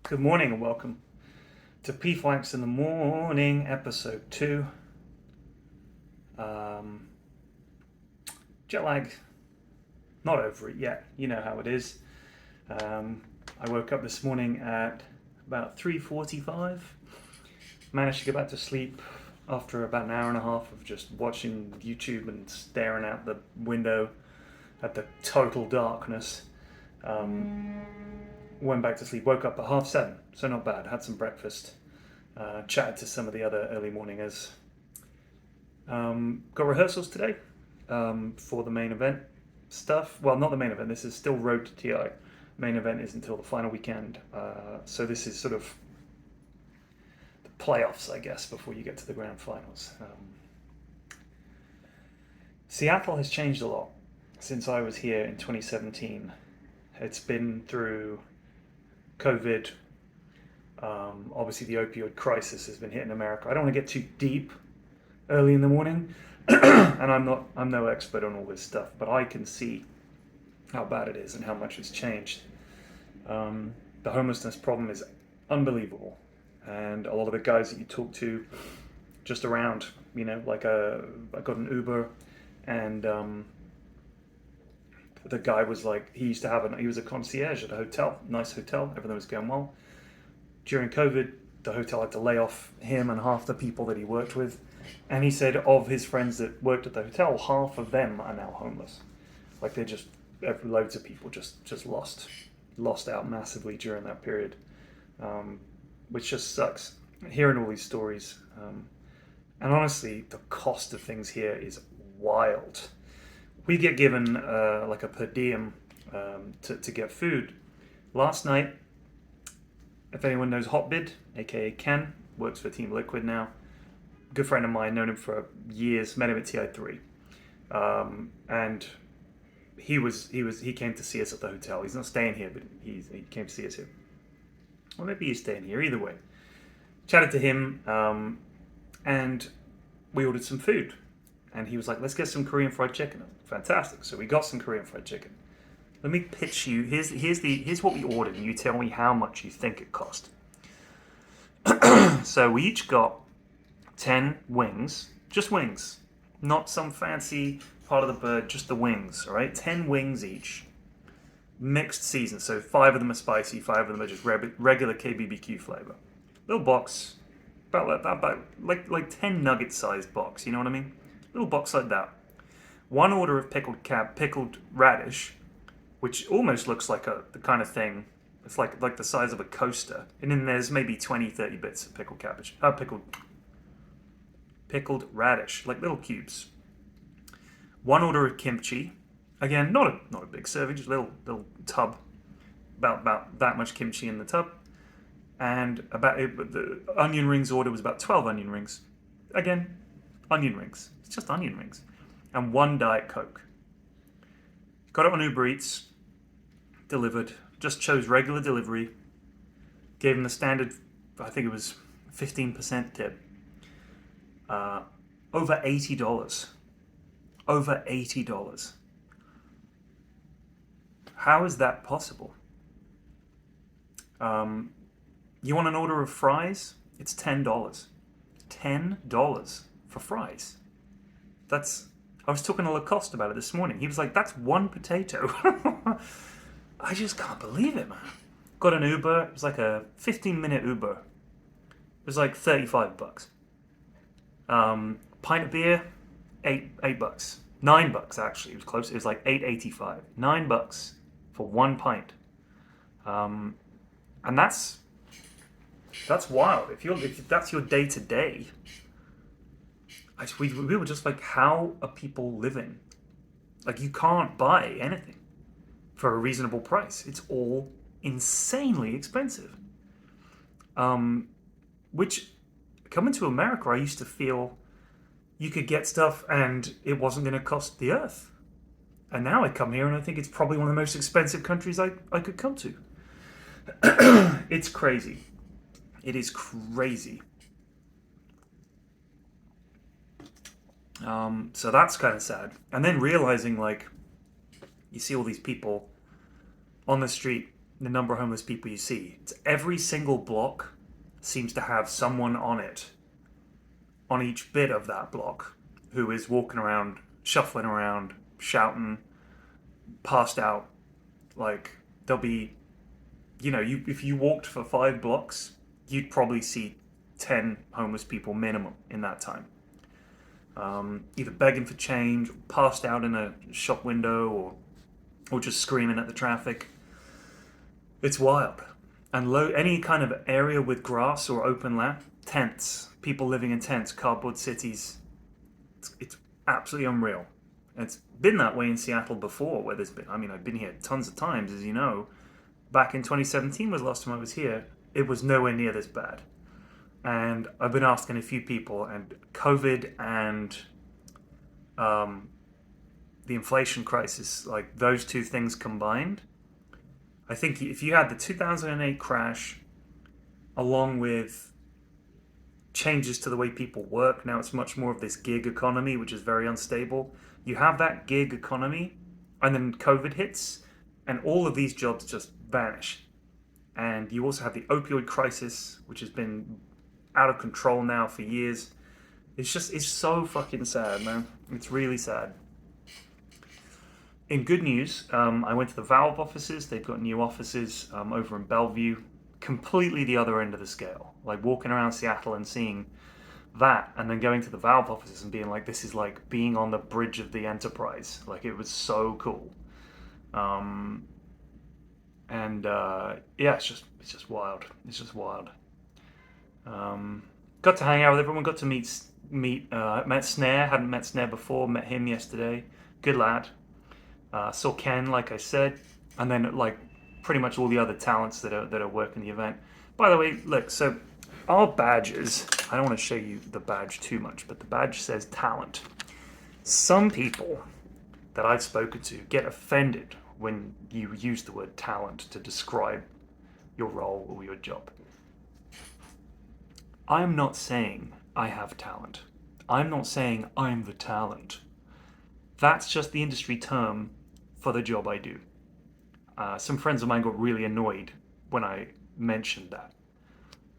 Good morning and welcome to PFlax in the Morning, episode 2. Um, Jet lag, not over it yet. You know how it is. I woke up this morning at about 3:45. Managed to get back to sleep after about an hour and a half of just watching YouTube and staring out the window at the total darkness. Went back to sleep, woke up at 7:30, so not bad. Had some breakfast, chatted to some of the other early morningers. Got rehearsals today for the main event stuff. Well, not the main event, this is still Road to TI. Main event is until the final weekend, so this is sort of the playoffs, I guess, before you get to the grand finals. Seattle has changed a lot since I was here in 2017. It's been through COVID. Obviously, the opioid crisis has been hitting America. I don't want to get too deep early in the morning, and I'm no expert on all this stuff, but I can see how bad it is and how much it's changed. The homelessness problem is unbelievable, and a lot of the guys that you talk to just around, like I got an Uber, and the guy was like, he was a concierge at a hotel, nice hotel, everything was going well. During COVID, the hotel had to lay off him and half the people that he worked with. And he said of his friends that worked at the hotel, half of them are now homeless. Like loads of people just lost out massively during that period, which just sucks. Hearing all these stories. And honestly, the cost of things here is wild. We get given like a per diem to get food. Last night, if anyone knows Hotbid, aka Ken, works for Team Liquid now. Good friend of mine, known him for years, met him at TI3, and he came to see us at the hotel. He's not staying here, but he came to see us here. Well, maybe he's staying here. Either way, chatted to him, and we ordered some food. And he was like, let's get some Korean fried chicken. Fantastic. So we got some Korean fried chicken. Let me pitch you. Here's what we ordered, and you tell me how much you think it cost. So we each got 10 wings. Just wings. Not some fancy part of the bird, just the wings, all right? 10 wings each. Mixed season. So 5 of them are spicy, 5 of them are just regular KBBQ flavor. Little box. About like 10 nugget sized box, you know what I mean? Little box like that. One order of pickled radish, which almost looks like the kind of thing. It's like the size of a coaster. And then there's maybe 20, 30 bits of pickled cabbage. Pickled radish, like little cubes. One order of kimchi. Again, not a big serving, just a little tub. About that much kimchi in the tub. And the onion rings order was about 12 onion rings. Again, onion rings. It's just onion rings. And 1 Diet Coke. Got it on Uber Eats. Delivered. Just chose regular delivery. Gave him the standard, I think it was 15% tip. Over $80. Over $80. How is that possible? You want an order of fries? It's $10. $10 for fries. I was talking to Lacoste about it this morning. He was like, that's 1 potato. I just can't believe it, man. Got an Uber. It was like a 15-minute Uber. It was like $35. Pint of beer, $8. $9 actually. It was close. It was like $8.85. $9 for 1 pint. And that's wild. If that's your day to day. We were just like, how are people living? Like, you can't buy anything for a reasonable price. It's all insanely expensive. Which, coming to America, I used to feel you could get stuff and it wasn't going to cost the earth. And now I come here and I think it's probably one of the most expensive countries I could come to. It's crazy. It is crazy. So that's kind of sad. And then realizing, like, you see all these people on the street the number of homeless people you see. It's every single block seems to have someone on it, on each bit of that block, who is walking around, shuffling around, shouting, passed out. Like, there'll be, if you walked for 5 blocks, you'd probably see 10 homeless people minimum in that time. Either begging for change, passed out in a shop window, or just screaming at the traffic. It's wild. And any kind of area with grass or open land, tents, people living in tents, cardboard cities. It's absolutely unreal. And it's been that way in Seattle before, where there's been, I've been here tons of times, as you know. Back in 2017 was the last time I was here. It was nowhere near this bad. And I've been asking a few people, and COVID and the inflation crisis, like those two things combined, I think if you had the 2008 crash along with changes to the way people work, now it's much more of this gig economy, which is very unstable. You have that gig economy, and then COVID hits, and all of these jobs just vanish. And you also have the opioid crisis, which has been out of control now for years. It's so fucking sad, man. It's really sad. In good news, I went to the Valve offices. They've got new offices over in Bellevue, completely the other end of the scale. Like walking around Seattle and seeing that, and then going to the Valve offices and being like, this is like being on the bridge of the Enterprise. Like, it was so cool. Yeah, it's just wild. It's just wild. Got to hang out with everyone. Got to met Snare. Hadn't met Snare before. Met him yesterday. Good lad. Saw Ken, like I said, and then like pretty much all the other talents that are working the event. By the way, look, so our badges, I don't want to show you the badge too much, but the badge says talent. Some people that I've spoken to get offended when you use the word talent to describe your role or your job. I'm not saying I have talent. I'm not saying I'm the talent. That's just the industry term for the job I do. Some friends of mine got really annoyed when I mentioned that.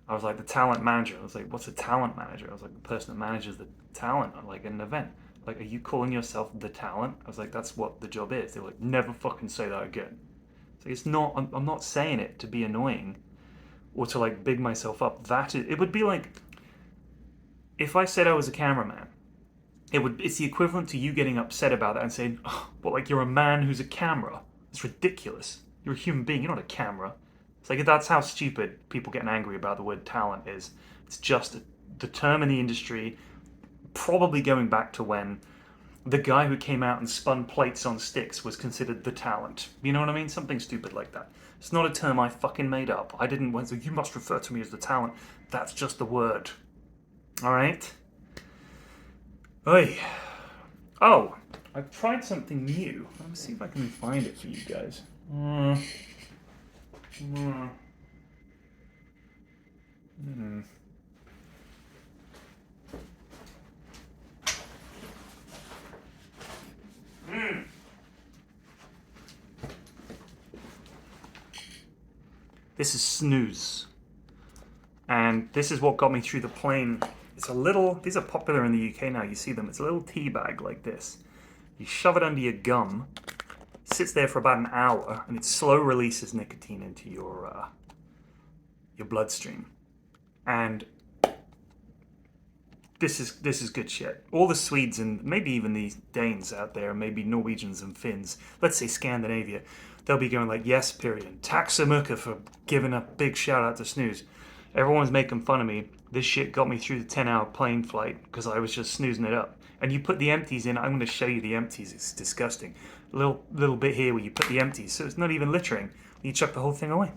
I was like, the talent manager. I was like, what's a talent manager? I was like, the person that manages the talent at like an event. Like, are you calling yourself the talent? I was like, that's what the job is. They were like, never fucking say that again. So it's not, I'm not saying it to be annoying or to like big myself up. It would be like, if I said I was a cameraman, it's the equivalent to you getting upset about that and saying, oh, well, like, you're a man who's a camera. It's ridiculous. You're a human being. You're not a camera. It's like, that's how stupid people getting angry about the word talent is. It's just the term in the industry, probably going back to when the guy who came out and spun plates on sticks was considered the talent. You know what I mean? Something stupid like that. It's not a term I fucking made up. I didn't want to, you must refer to me as the talent. That's just the word. All right? Oy. Oh, I've tried something new. Let me see if I can find it for you guys. This is snooze. And this is what got me through the plane. It's a little, these are popular in the UK now, you see them. It's a little tea bag like this. You shove it under your gum, it sits there for about an hour, and it slow releases nicotine into your bloodstream. And this is good shit. All the Swedes and maybe even the Danes out there, maybe Norwegians and Finns, let's say Scandinavia, they'll be going like, yes, period. Tack så mycket for giving a big shout out to snooze. Everyone's making fun of me. This shit got me through the 10-hour plane flight because I was just snoozing it up. And you put the empties in. I'm going to show you the empties. It's disgusting. A little bit here where you put the empties, so it's not even littering. You chuck the whole thing away.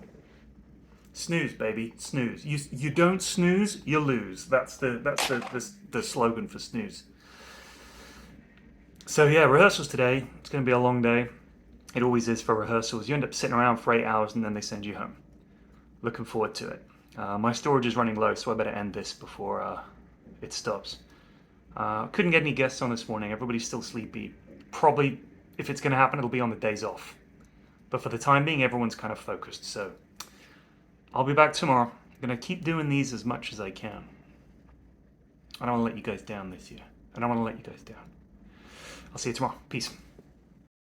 Snooze, baby, snooze. You don't snooze, you lose. That's the slogan for snooze. So yeah, rehearsals today. It's going to be a long day. It always is for rehearsals. You end up sitting around for 8 hours and then they send you home. Looking forward to it. My storage is running low, so I better end this before it stops. Couldn't get any guests on this morning. Everybody's still sleepy. Probably, if it's going to happen, it'll be on the days off. But for the time being, everyone's kind of focused. So I'll be back tomorrow. I'm going to keep doing these as much as I can. I don't want to let you guys down this year. I don't want to let you guys down. I'll see you tomorrow. Peace.